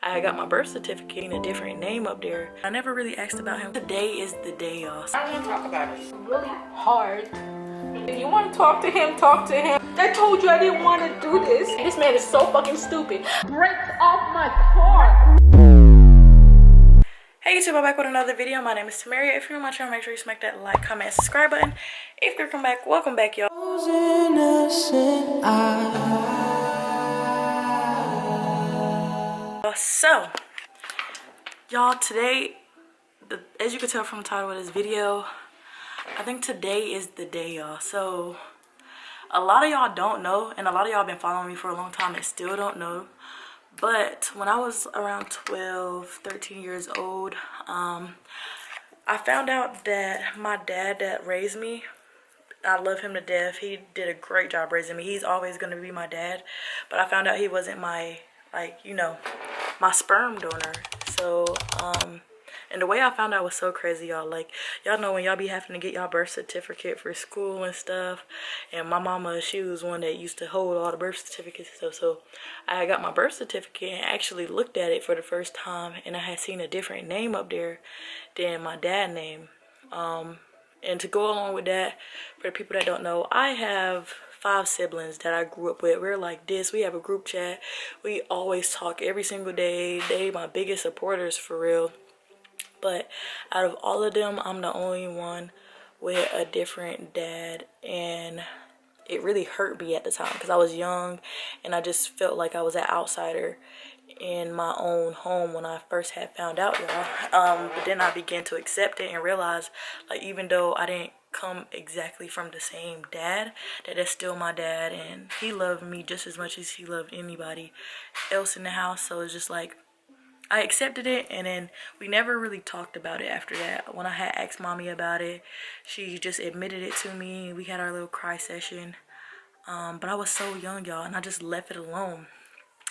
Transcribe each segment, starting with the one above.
I got my birth certificate and a different name up there. I never really asked about him. Today is the day, y'all. I don't want to talk about it. It's really hard. If you want to talk to him, talk to him. I told you I didn't want to do this. This man is so fucking stupid. Break off my car. Hey YouTube, I'm back with another video. My name is Tammariamichaella. If you're new to my channel, make sure you smack that like, comment, and subscribe button. If you're coming back, welcome back, y'all. So, y'all, today, as you can tell from the title of this video, I think today is the day, y'all. So, a lot of y'all don't know, and a lot of y'all been following me for a long time and still don't know. But when I was around 12, 13 years old, I found out that my dad that raised me, I love him to death. He did a great job raising me. He's always going to be my dad. But I found out he wasn't my, my sperm donor. So, and the way I found out was so crazy, y'all. Like, y'all know when y'all be having to get y'all birth certificate for school and stuff. And my mama, she was one that used to hold all the birth certificates and stuff. So I got my birth certificate and actually looked at it for the first time. And I had seen a different name up there than my dad's name. And to go along with that, for the people that don't know, I have 5 siblings that I grew up with. We're like this. We have a group chat. We always talk every single day. They my biggest supporters for real. But out of all of them, I'm the only one with a different dad. And it really hurt me at the time because I was young and I just felt like I was an outsider in my own home when I first had found out, y'all. But then I began to accept it and realize, like, even though I didn't come exactly from the same dad, that's still my dad, and he loved me just as much as he loved anybody else in the house. So it's just like, I accepted it, and then we never really talked about it after that. When I had asked mommy about it, she just admitted it to me. We had our little cry session. But I was so young, y'all, and I just left it alone.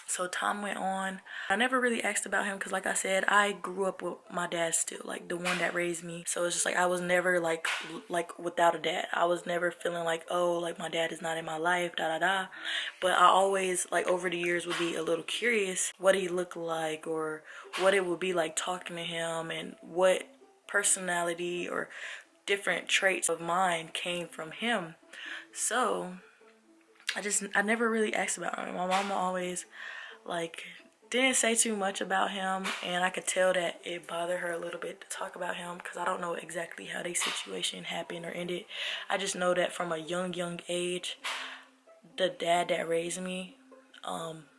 So time went on. I never really asked about him because, like I said, I grew up with my dad still, like the one that raised me. So it's just like I was never like without a dad. I was never feeling like, oh, like my dad is not in my life, da da da. But I always, like, over the years would be a little curious what he looked like or what it would be like talking to him and what personality or different traits of mine came from him. So I never really asked about him. My mama always, like, didn't say too much about him, and I could tell that it bothered her a little bit to talk about him because I don't know exactly how their situation happened or ended. I just know that from a young age, the dad that raised me,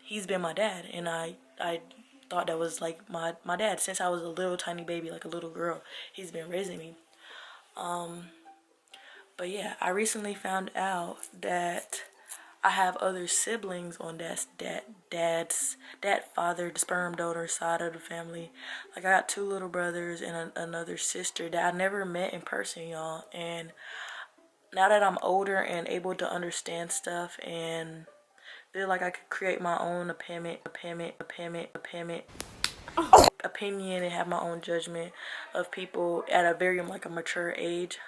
he's been my dad, and I thought that was like my dad since I was a little tiny baby, like a little girl. He's been raising me. But yeah, I recently found out that I have other siblings on that father, the sperm donor side of the family. Like, I got 2 little brothers and another sister that I never met in person, y'all. And now that I'm older and able to understand stuff and feel like I could create my own opinion and have my own judgment of people at a very a mature age,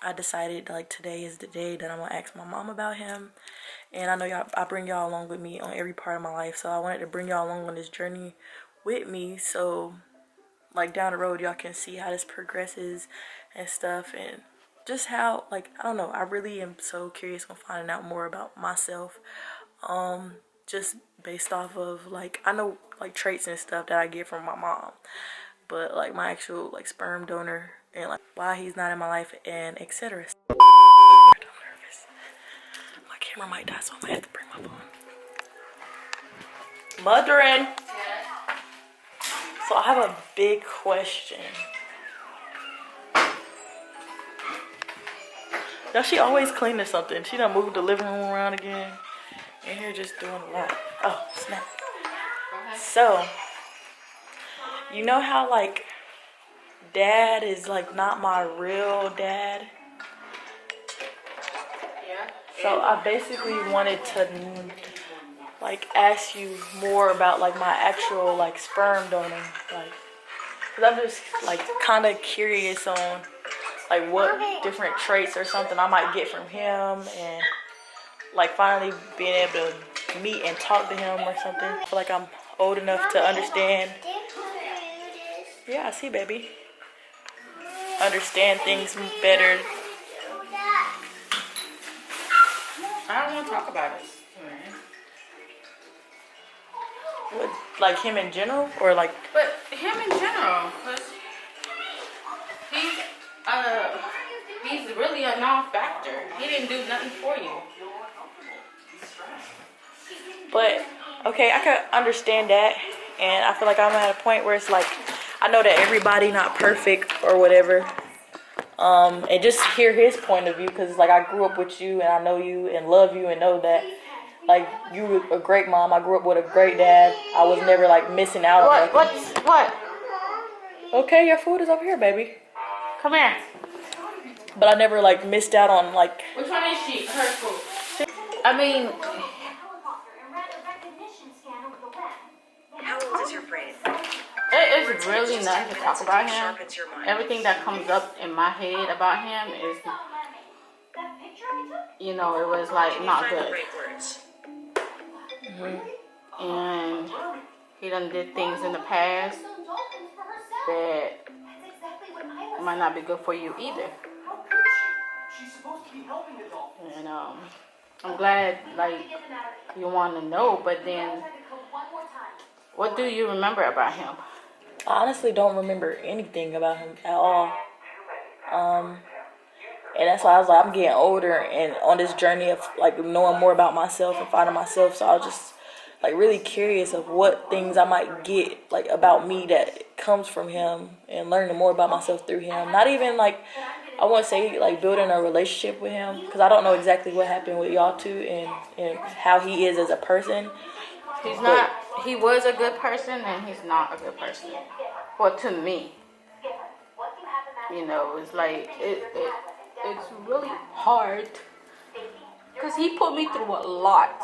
I decided, like, today is the day that I'm gonna ask my mom about him. And I know y'all, I bring y'all along with me on every part of my life, so I wanted to bring y'all along on this journey with me, so like down the road y'all can see how this progresses and stuff, and just how, like, I don't know, I really am so curious on finding out more about myself, just based off of, like, I know, like, traits and stuff that I get from my mom, but like my actual, like, sperm donor and like why he's not in my life and etc. I'm nervous. My camera might die, so I might have to bring my phone. Mothering. So I have a big question. Now she always cleaning something. She done moved the living room around again. And here just doing a lot. Oh, snap. So, you know how, like, dad is, like, not my real dad? Yeah. So I basically wanted to, like, ask you more about, like, my actual, like, sperm donor, like, because I'm just, like, kind of curious on, like, what different traits or something I might get from him, and, like, finally being able to meet and talk to him or something. I feel like I'm old enough to understand. Yeah, I see, baby. Understand things better. I don't want to talk about it. What, like him in general, or like? But him in general, because he's really a non-factor. He didn't do nothing for you. But okay, I can understand that, and I feel like I'm at a point where it's like I know that everybody not perfect or whatever. And just hear his point of view, because it's like I grew up with you and I know you and love you and know that like you were a great mom. I grew up with a great dad. I was never like missing out on nothing. What? Okay, your food is over here, baby. Come here. But I never like missed out on like. Which one is she? Her food. I mean. How old is your brain? It is really nothing to talk about him. Everything that comes up in my head about him is, you know, it was like not good. And he done did things in the past that might not be good for you either. And I'm glad like you want to know, but then what do you remember about him? I honestly don't remember anything about him at all. And that's why I was like, I'm getting older and on this journey of like knowing more about myself and finding myself. So I was just like really curious of what things I might get like about me that comes from him and learning more about myself through him. Not even like, I wouldn't say like building a relationship with him, because I don't know exactly what happened with y'all two and how he is as a person. He was a good person and he's not a good person. Well, to me. You know, it's like, it's really hard. Because he put me through a lot.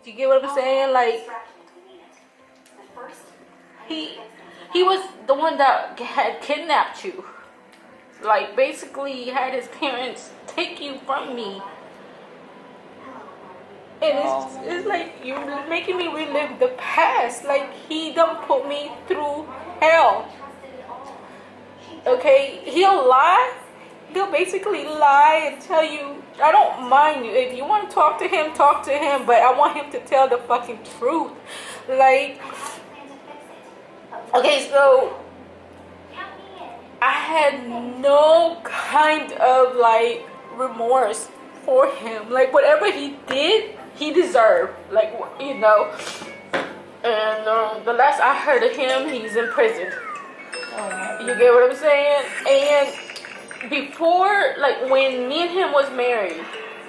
Do you get what I'm saying? Like, he was the one that had kidnapped you. Like, basically, he had his parents take you from me. And it's like, you're making me relive the past. Like, he done put me through hell. Okay? He'll lie. He'll basically lie and tell you, I don't mind you. If you want to talk to him, but I want him to tell the fucking truth. Like, okay, so I had no kind of like remorse for him. Like, whatever he did, he deserved. Like, you know. And the last I heard of him, he's in prison. You get what I'm saying? And before, like, when me and him was married,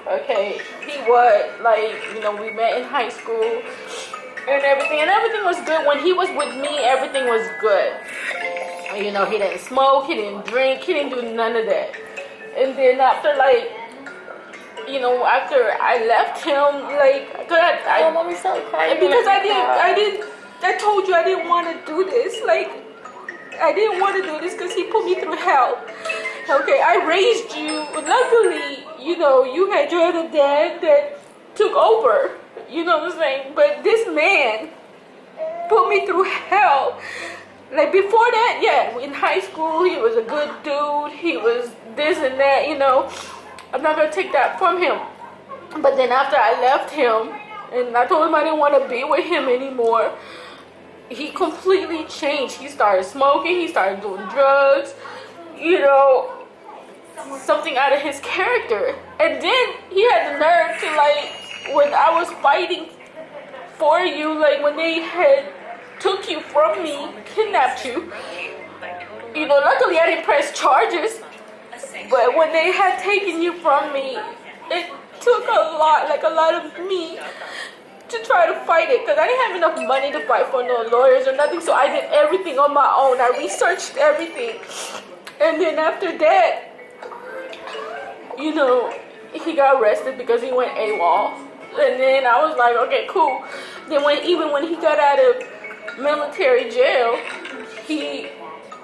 okay, he was, like, you know, we met in high school and everything was good. When he was with me, everything was good. You know, he didn't smoke, he didn't drink, he didn't do none of that. And then after, like, you know, after I left him, like, because I told you I didn't want to do this. Like, I didn't want to do this because he put me through hell. Okay, I raised you. Luckily, you know, you had your other dad that took over. You know what I'm saying? But this man put me through hell. Like, before that, yeah, in high school, he was a good dude. He was this and that, you know. I'm not going to take that from him. But then after I left him, and I told him I didn't want to be with him anymore, he completely changed. He started smoking. He started doing drugs. You know, something out of his character. And then he had the nerve to, like, when I was fighting for you, like, when they had took you from me, kidnapped you, you know, luckily I didn't press charges. But when they had taken you from me, it took a lot of me to try to fight it, because I didn't have enough money to fight for no lawyers or nothing, so I did everything on my own. I researched everything. And then after that, you know, he got arrested because he went AWOL. And then I was like, okay, cool. Then even when he got out of military jail, he,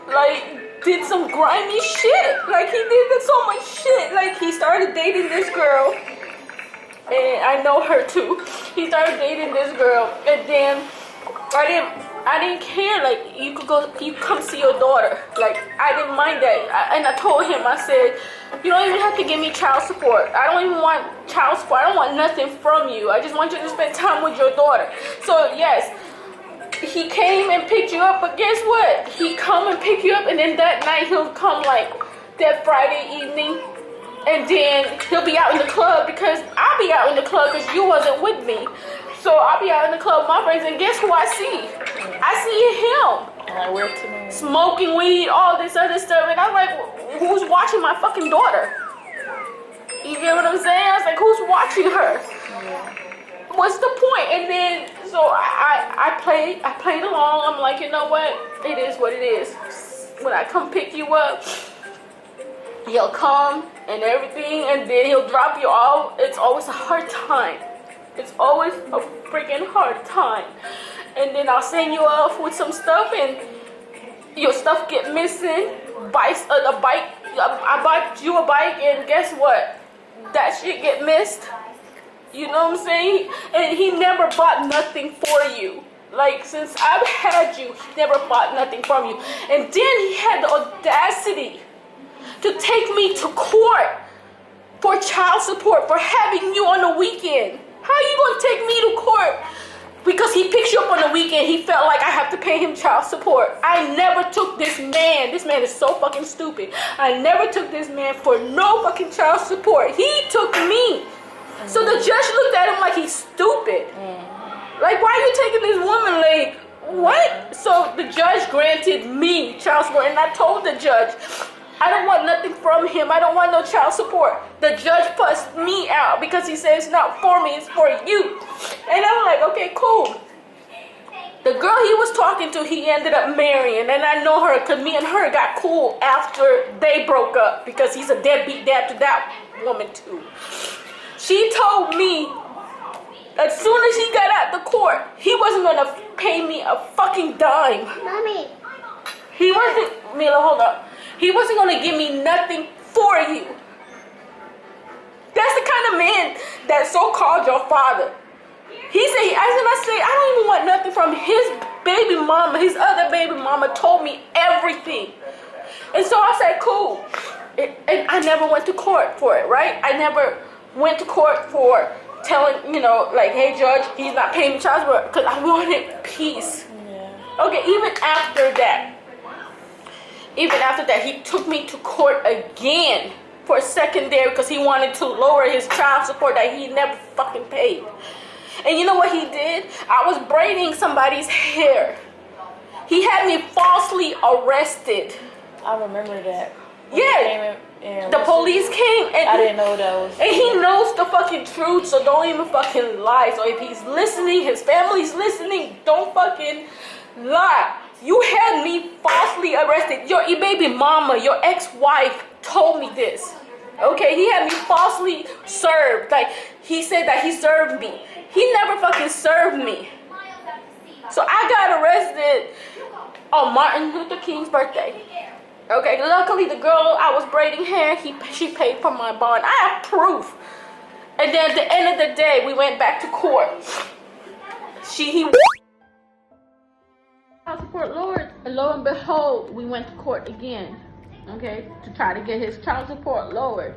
like, did some grimy shit. Like, he did so much shit. Like, he started dating this girl, and I know her too. He started dating this girl, and then I didn't care. Like, you come see your daughter. Like, I didn't mind that. And I told him, I said, you don't even have to give me child support. I don't even want child support. I don't want nothing from you. I just want you to spend time with your daughter. So yes, he came and picked you up, but guess what? He come and pick you up, and then that night he'll come like that Friday evening, and then he'll be out in the club because I'll be out in the club because you wasn't with me. So I'll be out in the club with my friends, and guess who I see? I see him. Smoking weed, all this other stuff, and I'm like, who's watching my fucking daughter? You get what I'm saying? I was like, who's watching her? What's the point? And then, so I played along. I'm like, you know what? It is what it is. When I come pick you up, he'll come and everything, and then he'll drop you off. It's always a hard time. It's always a freaking hard time. And then I'll send you off with some stuff, and your stuff get missing. I bought you a bike, and guess what? That shit get missed. You know what I'm saying? And he never bought nothing for you. Like, since I've had you, he never bought nothing from you. And then he had the audacity to take me to court for child support for having you on the weekend. How are you gonna take me to court? Because he picks you up on the weekend, he felt like I have to pay him child support. I never took this man. This man is so fucking stupid. I never took this man for no fucking child support. He took me. So the judge looked at him like he's stupid. Like, why are you taking this woman? Like, what? So the judge granted me child support, and I told the judge, I don't want nothing from him. I don't want no child support. The judge fussed me out because he said it's not for me, it's for you. And I'm like, okay, cool. The girl he was talking to, he ended up marrying, and I know her because me and her got cool after they broke up because he's a deadbeat dad to that woman too. She told me as soon as he got out the court, he wasn't gonna pay me a fucking dime. Mommy. He wasn't, Mila, hold up. He wasn't gonna give me nothing for you. That's the kind of man that so-called your father. He said, I don't even want nothing from his baby mama. His other baby mama told me everything. And so I said, cool. And I never went to court for it, right? I never went to court for telling, like, hey, judge, he's not paying me child support because I wanted peace. Yeah. Okay, even after that, he took me to court again for secondary because he wanted to lower his child support that he never fucking paid. And you know what he did? I was braiding somebody's hair. He had me falsely arrested. I remember that. Yeah. The police came and I didn't know that was. And he knows the fucking truth, so don't even fucking lie. So if he's listening, his family's listening, don't fucking lie. You had me falsely arrested. Your baby mama, your ex-wife told me this. Okay, he had me falsely served. Like, he said that he served me. He never fucking served me. So I got arrested on Martin Luther King's birthday. Okay, luckily the girl I was braiding hair, she paid for my bond. I have proof. And then at the end of the day, we went back to court. He child support lowered, and lo and behold, we went to court again. Okay, to try to get his child support lowered.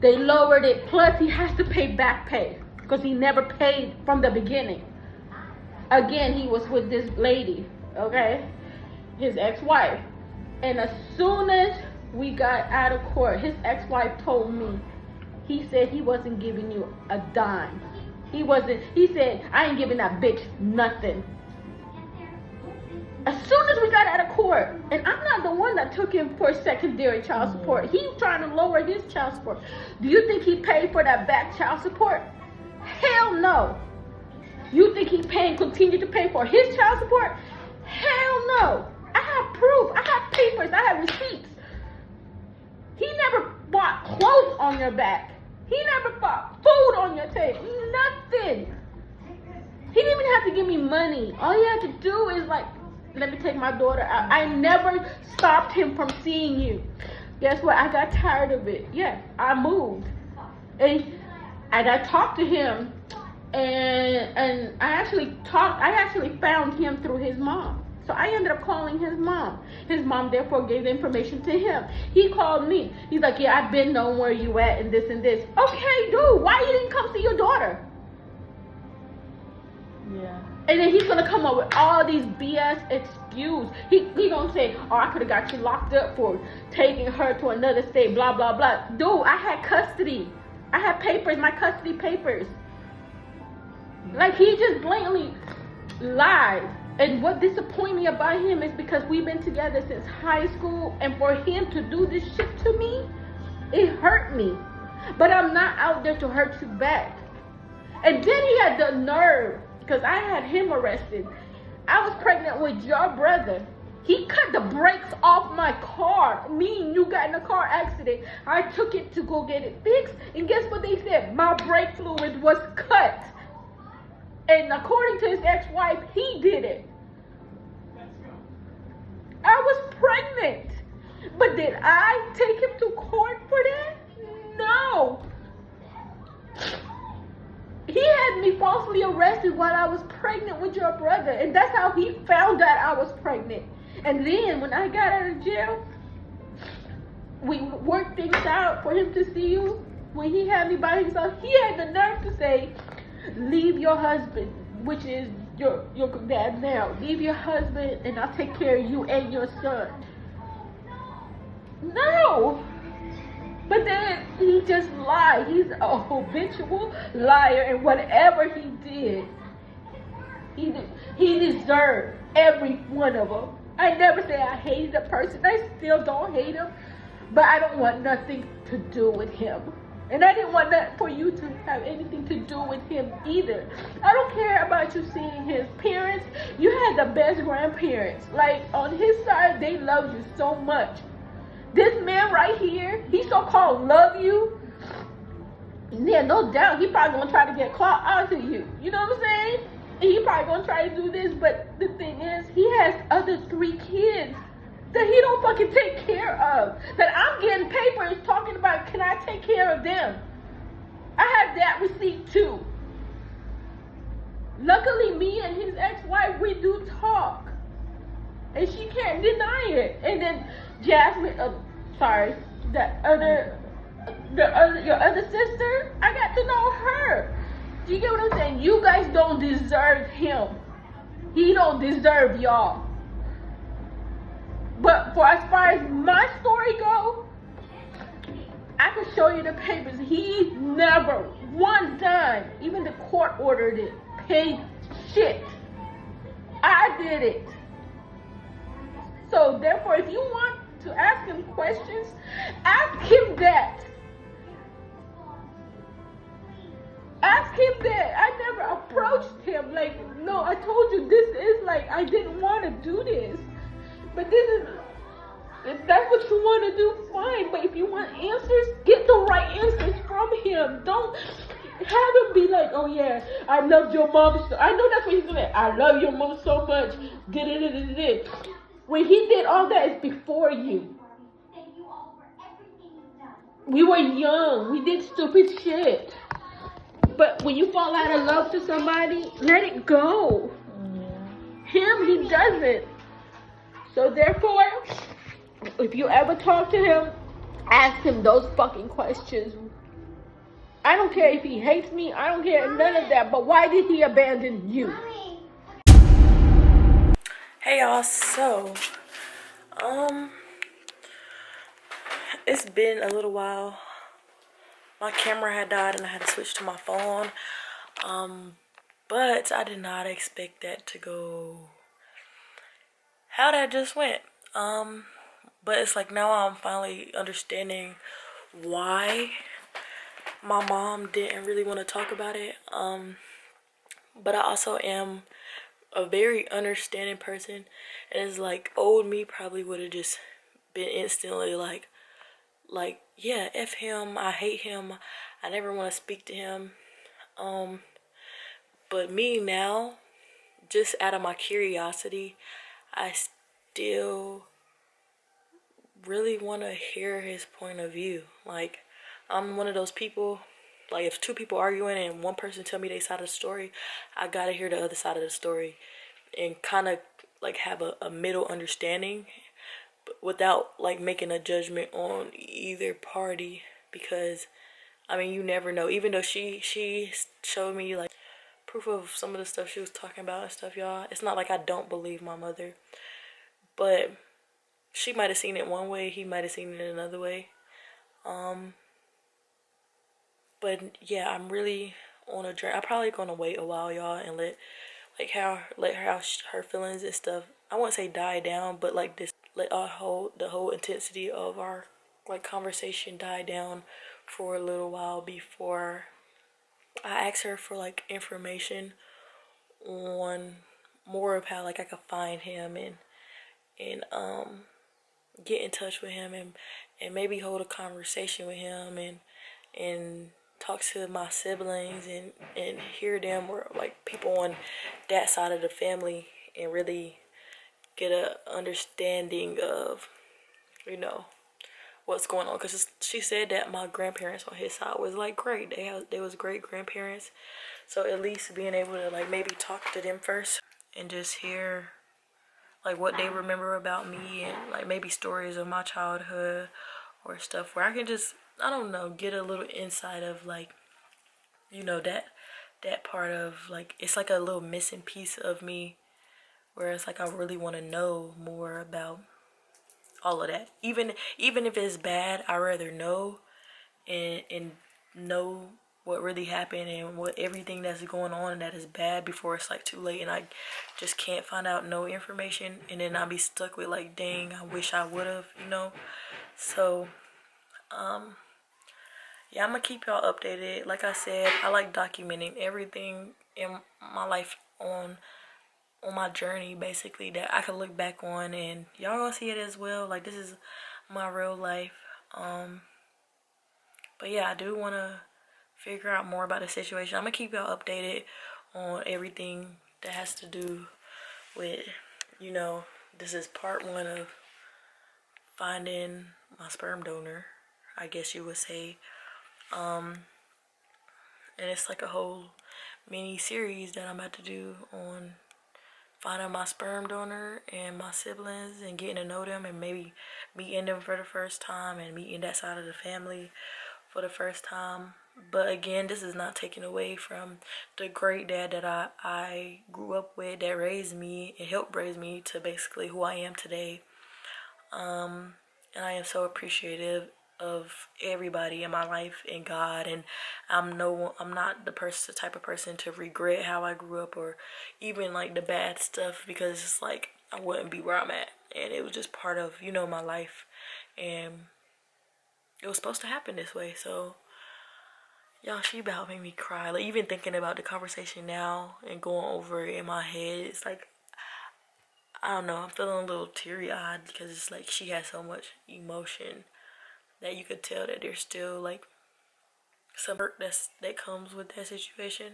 They lowered it, plus he has to pay back pay because he never paid from the beginning. Again, he was with this lady, okay, his ex-wife. And as soon as we got out of court, his ex-wife told me, he said he wasn't giving you a dime. He said, I ain't giving that bitch nothing. As soon as we got out of court, and I'm not the one that took him for secondary child support. He's trying to lower his child support. Do you think he paid for that back child support? Hell no. You think he continue to pay for his child support? Hell no. I have proof. I have papers. I have receipts. He never bought clothes on your back. He never bought food on your table. Nothing. He didn't even have to give me money. All he had to do is like, let me take my daughter out. I never stopped him from seeing you. Guess what? I got tired of it. Yeah, I moved. And I got to talk to him. and I actually found him through his mom. So I ended up calling his mom. His mom therefore gave the information to him. He called me. He's like, yeah, I've been knowing where you at and this and this. Okay, dude, why you didn't come see your daughter? Yeah. And then he's gonna come up with all these BS excuse. He gonna say, oh, I could have got you locked up for taking her to another state, blah, blah, blah. Dude, I had custody. I had papers, my custody papers. Like, he just blatantly lied. And what disappointed me about him is because we've been together since high school, and for him to do this shit to me, it hurt me. But I'm not out there to hurt you back. And then he had the nerve, because I had him arrested. I was pregnant with your brother. He cut the brakes off my car. Me and you got in a car accident. I took it to go get it fixed, and guess what they said? My brake fluid was cut. And according to his ex-wife, he did it. I was pregnant. But did I take him to court for that? No. He had me falsely arrested while I was pregnant with your brother. And that's how he found out I was pregnant. And then when I got out of jail, we worked things out for him to see you. When he had me by himself, he had the nerve to say, leave your husband, which is your dad now. Leave your husband and I'll take care of you and your son. No. But then he just lied. He's a habitual liar, and whatever he did, he deserved every one of them. I never say I hated the person. I still don't hate him, but I don't want nothing to do with him. And I didn't want that for you to have anything to do with him either. I don't care about you seeing his parents. You had the best grandparents. Like, on his side, they love you so much. This man right here, he so-called love you. Yeah, no doubt, he probably gonna try to get caught out to you. You know what I'm saying? And he probably gonna try to do this, but the thing is, he has other 3 kids that he don't fucking take care of. That I'm getting papers talking about, can I take care of them? I have that receipt too. Luckily, me and his ex-wife, we do talk. And she can't deny it. And then Jasmine, your other sister, I got to know her. Do you get what I'm saying? You guys don't deserve him. He don't deserve y'all. But for as far as my story go, I can show you the papers. He never, one time, even the court ordered it, paid shit. I did it. So therefore, if you want to ask him questions, ask him that. Ask him that. I never approached him like, no, I told you this is like, I didn't want to do this. But this is, if that's what you want to do, fine. But if you want answers, get the right answers from him. Don't have him be like, oh yeah, I loved your mom. I know that's what he's doing. I love your mom so much. When he did all that, it's before you. We were young. We did stupid shit. But when you fall out of love to somebody, let it go. Him, he doesn't. So therefore, if you ever talk to him, ask him those fucking questions. I don't care if he hates me. I don't care none of that. But why did he abandon you? Hey y'all, so it's been a little while. My camera had died and I had to switch to my phone. But I did not expect that to go how that just went. But it's like now I'm finally understanding why my mom didn't really want to talk about it. But I also am a very understanding person, and it's like old me probably would have just been instantly like yeah, F him, I hate him, I never want to speak to him. But me now, just out of my curiosity, I still really want to hear his point of view. Like, I'm one of those people, like if two people arguing and one person tell me their side of the story, I gotta hear the other side of the story and kind of like have a middle understanding without like making a judgment on either party, because I mean you never know. Even though she showed me like proof of some of the stuff she was talking about and stuff, y'all, it's not like I don't believe my mother, but she might have seen it one way, he might have seen it another way. But yeah, I'm really on a journey. I'm probably gonna wait a while, y'all, and let her feelings and stuff, I wouldn't say die down, but like this, let the whole intensity of our like conversation die down for a little while before I ask her for like information on more of how like I could find him and get in touch with him and maybe hold a conversation with him and talk to my siblings and hear them, or like people on that side of the family, and really get a understanding of, you know, what's going on. Because she said that my grandparents on his side was like great. They was great grandparents. So at least being able to like maybe talk to them first and just hear like what they remember about me, and like maybe stories of my childhood or stuff where I can just, I don't know, get a little insight of like, you know, that part of like, it's like a little missing piece of me where it's like I really want to know more about all of that. Even if it's bad, I rather know and know what really happened and what everything that's going on that is bad before it's like too late and I just can't find out no information, and then I'll be stuck with like, dang, I wish I would have, you know. So yeah, I'm gonna keep y'all updated. Like I said, I like documenting everything in my life on my journey, basically, that I can look back on, and y'all gonna see it as well. Like, this is my real life. But yeah, I do want to figure out more about the situation. I'm gonna keep y'all updated on everything that has to do with, you know, this is part one of finding my sperm donor, I guess you would say. And it's like a whole mini series that I'm about to do on finding my sperm donor and my siblings and getting to know them, and maybe meeting them for the first time and meeting that side of the family for the first time. But again, this is not taken away from the great dad that I grew up with, that raised me and helped raise me to basically who I am today. And I am so appreciative of everybody in my life and God, and I'm not the type of person to regret how I grew up or even like the bad stuff, because it's like I wouldn't be where I'm at, and it was just part of, you know, my life, and it was supposed to happen this way. So y'all, she about made me cry. Like, even thinking about the conversation now and going over it in my head, it's like, I don't know, I'm feeling a little teary-eyed because it's like she has so much emotion that you could tell that there's still like some hurt that comes with that situation.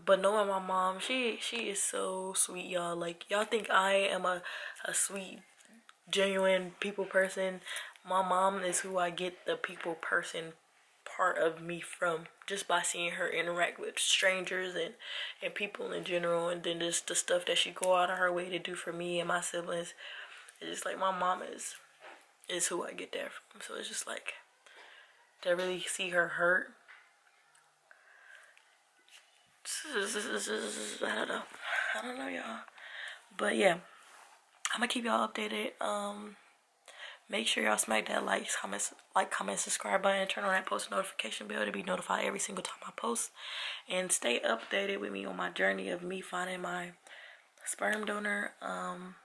But knowing my mom, she is so sweet, y'all. Like, y'all think I am a sweet, genuine people person. My mom is who I get the people person part of me from, just by seeing her interact with strangers and people in general, and then just the stuff that she go out of her way to do for me and my siblings. It's just like my mom is who I get that from. So it's just like, to really see her hurt, I don't know, y'all. But yeah, I'm gonna keep y'all updated. Make sure y'all smack that comment, subscribe button, turn on that post notification bell to be notified every single time I post, and stay updated with me on my journey of me finding my sperm donor. And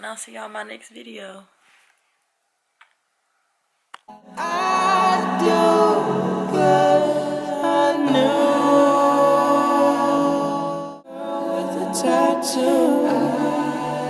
I'll see y'all in my next video. I do